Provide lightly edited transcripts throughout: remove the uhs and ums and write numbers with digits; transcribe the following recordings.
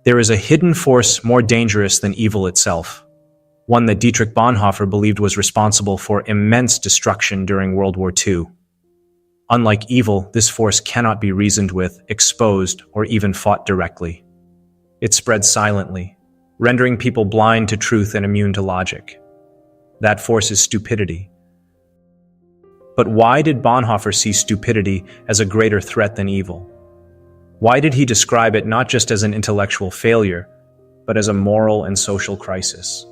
There is a hidden force more dangerous than evil itself, one that Dietrich Bonhoeffer believed was responsible for immense destruction during World War II. Unlike evil, this force cannot be reasoned with, exposed, or even fought directly. It spreads silently, rendering people blind to truth and immune to logic. That force is stupidity. But why did Bonhoeffer see stupidity as a greater threat than evil? Why did he describe it not just as an intellectual failure, but as a moral and social crisis?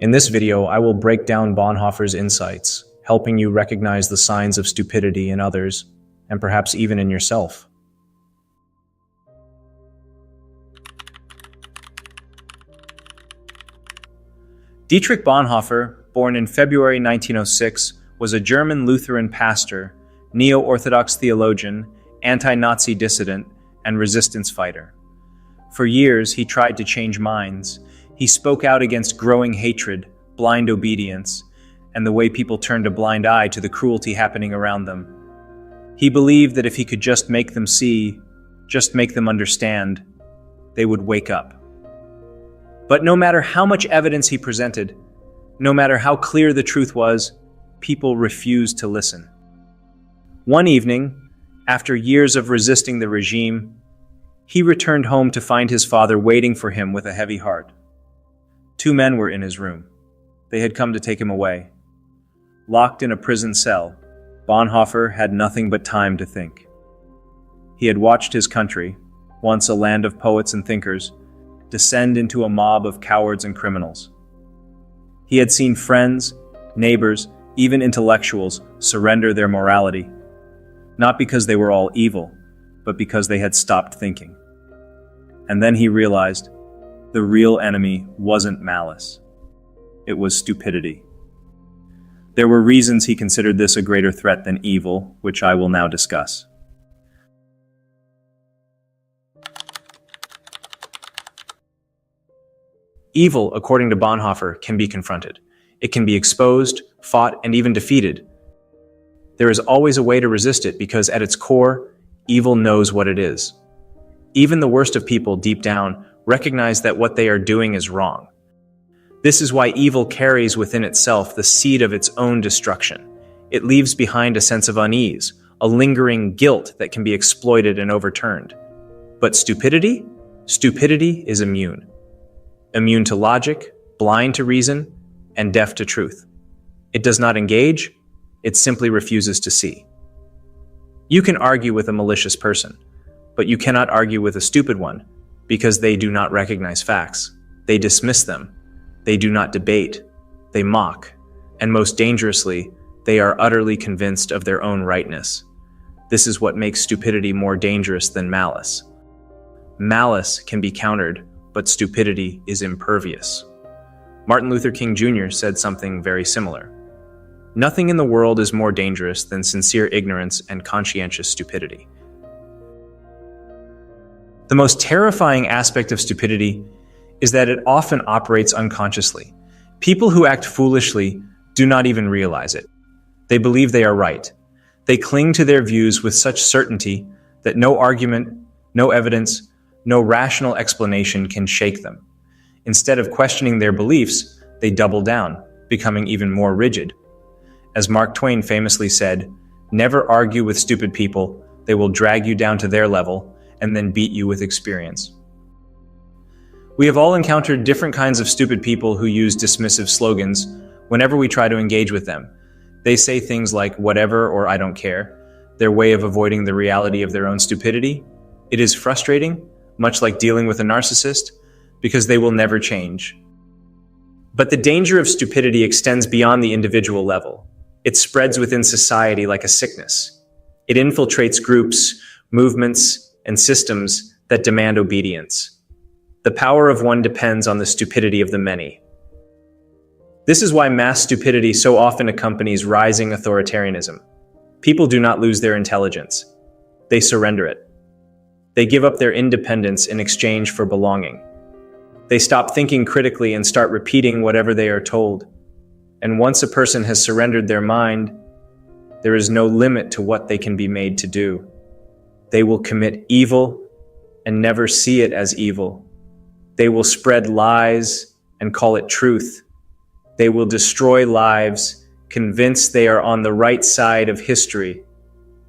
In this video, I will break down Bonhoeffer's insights, helping you recognize the signs of stupidity in others, and perhaps even in yourself. Dietrich Bonhoeffer, born in February 1906, was a German Lutheran pastor, neo-Orthodox theologian, anti-Nazi dissident, and resistance fighter. For years, he tried to change minds. He spoke out against growing hatred, blind obedience, and the way people turned a blind eye to the cruelty happening around them. He believed that if he could just make them see, just make them understand, they would wake up. But no matter how much evidence he presented, no matter how clear the truth was, people refused to listen. One evening, after years of resisting the regime, he returned home to find his father waiting for him with a heavy heart. Two men were in his room. They had come to take him away. Locked in a prison cell, Bonhoeffer had nothing but time to think. He had watched his country, once a land of poets and thinkers, descend into a mob of cowards and criminals. He had seen friends, neighbors, even intellectuals surrender their morality, not because they were all evil, but because they had stopped thinking. And then he realized the real enemy wasn't malice. It was stupidity. There were reasons he considered this a greater threat than evil, which I will now discuss. Evil, according to Bonhoeffer, can be confronted. It can be exposed, fought, and even defeated. There is always a way to resist it because at its core, evil knows what it is. Even the worst of people deep down recognize that what they are doing is wrong. This is why evil carries within itself the seed of its own destruction. It leaves behind a sense of unease, a lingering guilt that can be exploited and overturned. But stupidity? Stupidity is immune. Immune to logic, blind to reason, and deaf to truth. It does not engage, it simply refuses to see. You can argue with a malicious person, but you cannot argue with a stupid one because they do not recognize facts. They dismiss them. They do not debate. They mock. And most dangerously, they are utterly convinced of their own rightness. This is what makes stupidity more dangerous than malice. Malice can be countered, but stupidity is impervious. Martin Luther King Jr. said something very similar. Nothing in the world is more dangerous than sincere ignorance and conscientious stupidity. The most terrifying aspect of stupidity is that it often operates unconsciously. People who act foolishly do not even realize it. They believe they are right. They cling to their views with such certainty that no argument, no evidence, no rational explanation can shake them. Instead of questioning their beliefs, they double down, becoming even more rigid. As Mark Twain famously said, "Never argue with stupid people. They will drag you down to their level and then beat you with experience." We have all encountered different kinds of stupid people who use dismissive slogans whenever we try to engage with them. They say things like "whatever" or "I don't care," their way of avoiding the reality of their own stupidity. It is frustrating, much like dealing with a narcissist, because they will never change. But the danger of stupidity extends beyond the individual level. It spreads within society like a sickness. It infiltrates groups, movements, and systems that demand obedience. The power of one depends on the stupidity of the many. This is why mass stupidity so often accompanies rising authoritarianism. People do not lose their intelligence. They surrender it. They give up their independence in exchange for belonging. They stop thinking critically and start repeating whatever they are told. And once a person has surrendered their mind, there is no limit to what they can be made to do. They will commit evil and never see it as evil They will spread lies and call it truth. They will destroy lives, convinced they are on the right side of history.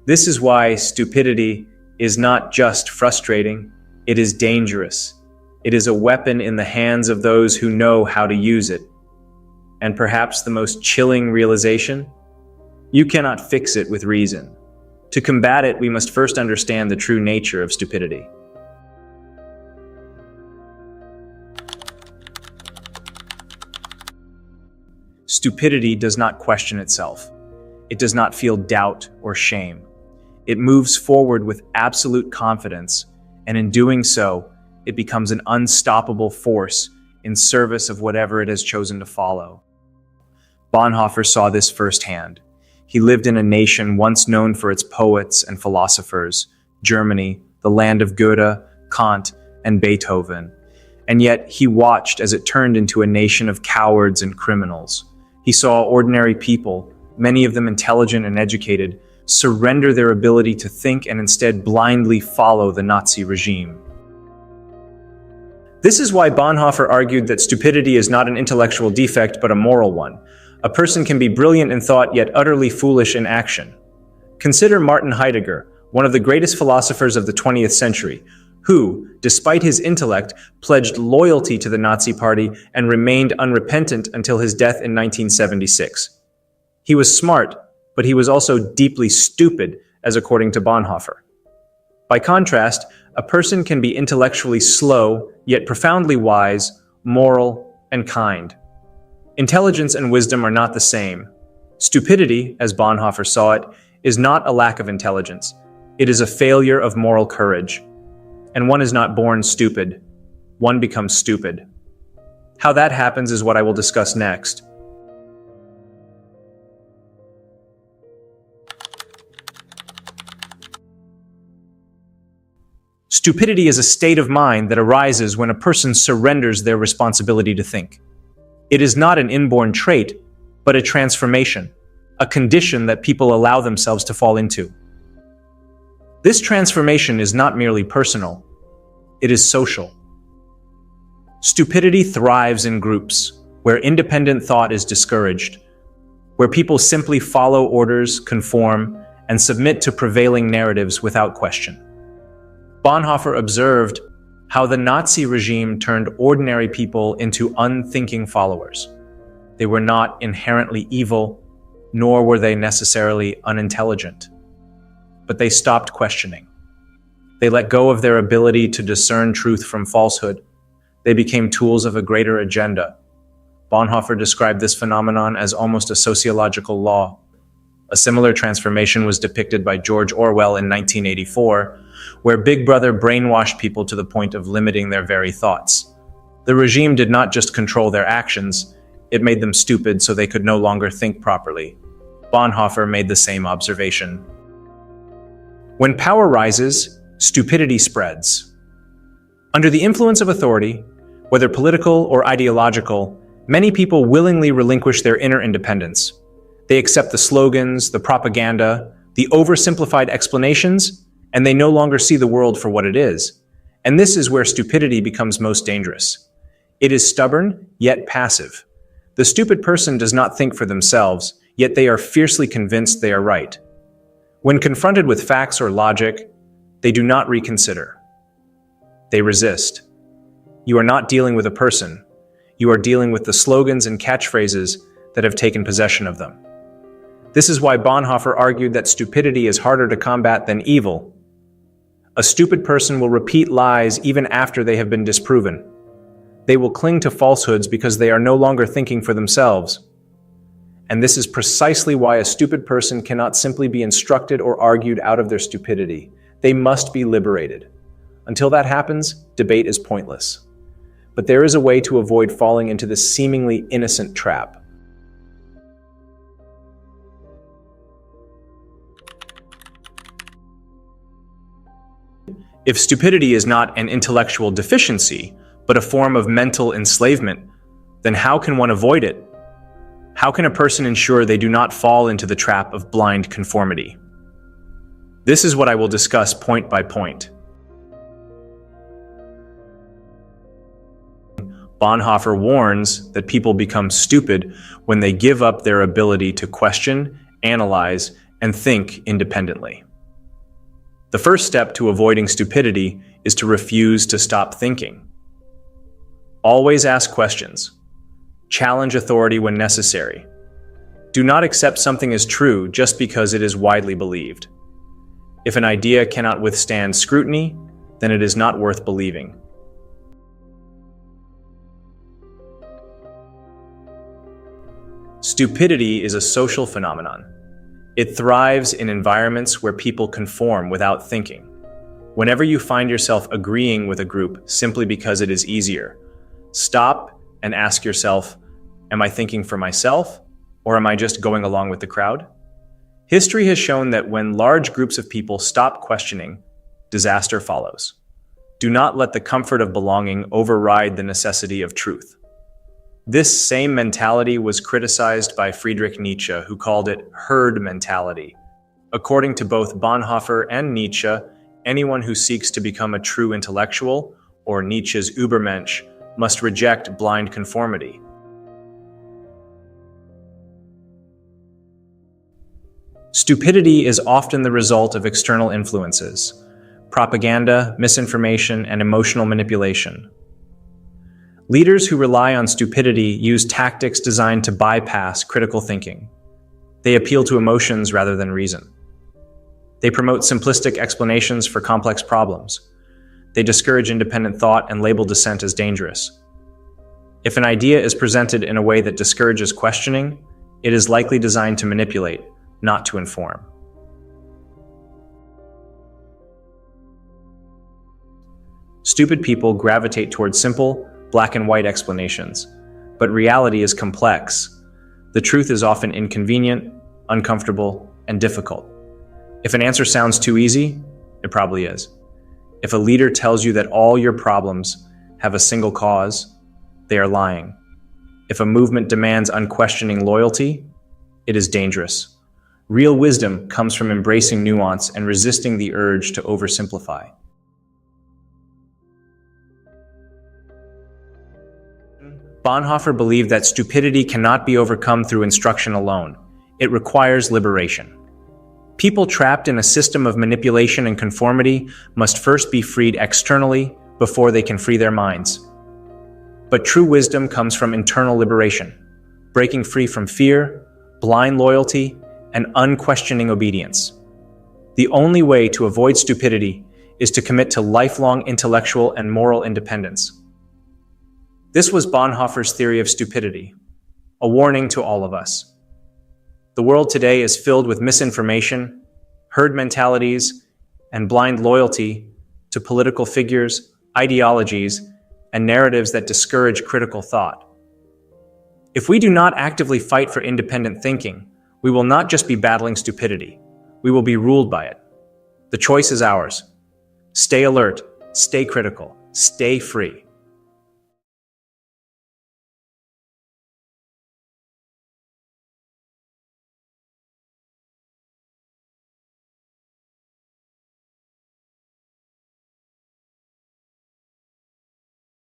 This is why stupidity is not just frustrating, it is dangerous. It is a weapon in the hands of those who know how to use it. And perhaps the most chilling realization? You cannot fix it with reason. To combat it, we must first understand the true nature of stupidity. Stupidity does not question itself. It does not feel doubt or shame. It moves forward with absolute confidence, and in doing so, it becomes an unstoppable force in service of whatever it has chosen to follow. Bonhoeffer saw this firsthand. He lived in a nation once known for its poets and philosophers, Germany, the land of Goethe, Kant, and Beethoven. And yet he watched as it turned into a nation of cowards and criminals. He saw ordinary people, many of them intelligent and educated, surrender their ability to think and instead blindly follow the Nazi regime. This is why Bonhoeffer argued that stupidity is not an intellectual defect but a moral one. A person can be brilliant in thought yet utterly foolish in action. Consider Martin Heidegger, one of the greatest philosophers of the 20th century, who, despite his intellect, pledged loyalty to the Nazi Party and remained unrepentant until his death in 1976. He was smart, but he was also deeply stupid, as according to Bonhoeffer. By contrast, a person can be intellectually slow, yet profoundly wise, moral, and kind. Intelligence and wisdom are not the same. Stupidity, as Bonhoeffer saw it, is not a lack of intelligence. It is a failure of moral courage. And one is not born stupid. One becomes stupid. How that happens is what I will discuss next. Stupidity is a state of mind that arises when a person surrenders their responsibility to think. It is not an inborn trait, but a transformation, a condition that people allow themselves to fall into. This transformation is not merely personal, it is social. Stupidity thrives in groups, where independent thought is discouraged, where people simply follow orders, conform, and submit to prevailing narratives without question. Bonhoeffer observed how the Nazi regime turned ordinary people into unthinking followers. They were not inherently evil, nor were they necessarily unintelligent. But they stopped questioning. They let go of their ability to discern truth from falsehood. They became tools of a greater agenda. Bonhoeffer described this phenomenon as almost a sociological law. A similar transformation was depicted by George Orwell in 1984, where Big Brother brainwashed people to the point of limiting their very thoughts. The regime did not just control their actions, it made them stupid so they could no longer think properly. Bonhoeffer made the same observation. When power rises, stupidity spreads. Under the influence of authority, whether political or ideological, many people willingly relinquish their inner independence. They accept the slogans, the propaganda, the oversimplified explanations, and they no longer see the world for what it is. And this is where stupidity becomes most dangerous. It is stubborn, yet passive. The stupid person does not think for themselves, yet they are fiercely convinced they are right. When confronted with facts or logic, they do not reconsider. They resist. You are not dealing with a person. You are dealing with the slogans and catchphrases that have taken possession of them. This is why Bonhoeffer argued that stupidity is harder to combat than evil. A stupid person will repeat lies even after they have been disproven. They will cling to falsehoods because they are no longer thinking for themselves. And this is precisely why a stupid person cannot simply be instructed or argued out of their stupidity. They must be liberated. Until that happens, debate is pointless. But there is a way to avoid falling into this seemingly innocent trap. If stupidity is not an intellectual deficiency, but a form of mental enslavement, then how can one avoid it? How can a person ensure they do not fall into the trap of blind conformity? This is what I will discuss point by point. Bonhoeffer warns that people become stupid when they give up their ability to question, analyze, and think independently. The first step to avoiding stupidity is to refuse to stop thinking. Always ask questions. Challenge authority when necessary. Do not accept something as true just because it is widely believed. If an idea cannot withstand scrutiny, then it is not worth believing. Stupidity is a social phenomenon. It thrives in environments where people conform without thinking. Whenever you find yourself agreeing with a group simply because it is easier, stop and ask yourself, am I thinking for myself, or am I just going along with the crowd? History has shown that when large groups of people stop questioning, disaster follows. Do not let the comfort of belonging override the necessity of truth. This same mentality was criticized by Friedrich Nietzsche, who called it herd mentality. According to both Bonhoeffer and Nietzsche, anyone who seeks to become a true intellectual, or Nietzsche's Übermensch, must reject blind conformity. Stupidity is often the result of external influences: propaganda, misinformation, and emotional manipulation. Leaders who rely on stupidity use tactics designed to bypass critical thinking. They appeal to emotions rather than reason. They promote simplistic explanations for complex problems. They discourage independent thought and label dissent as dangerous. If an idea is presented in a way that discourages questioning, it is likely designed to manipulate, not to inform. Stupid people gravitate towards simple, black and white explanations, but reality is complex. The truth is often inconvenient, uncomfortable, and difficult. If an answer sounds too easy, it probably is. If a leader tells you that all your problems have a single cause, they are lying. If a movement demands unquestioning loyalty, it is dangerous. Real wisdom comes from embracing nuance and resisting the urge to oversimplify. Bonhoeffer believed that stupidity cannot be overcome through instruction alone. It requires liberation. People trapped in a system of manipulation and conformity must first be freed externally before they can free their minds. But true wisdom comes from internal liberation, breaking free from fear, blind loyalty, and unquestioning obedience. The only way to avoid stupidity is to commit to lifelong intellectual and moral independence. This was Bonhoeffer's theory of stupidity, a warning to all of us. The world today is filled with misinformation, herd mentalities, and blind loyalty to political figures, ideologies, and narratives that discourage critical thought. If we do not actively fight for independent thinking, we will not just be battling stupidity, we will be ruled by it. The choice is ours. Stay alert, stay critical, stay free.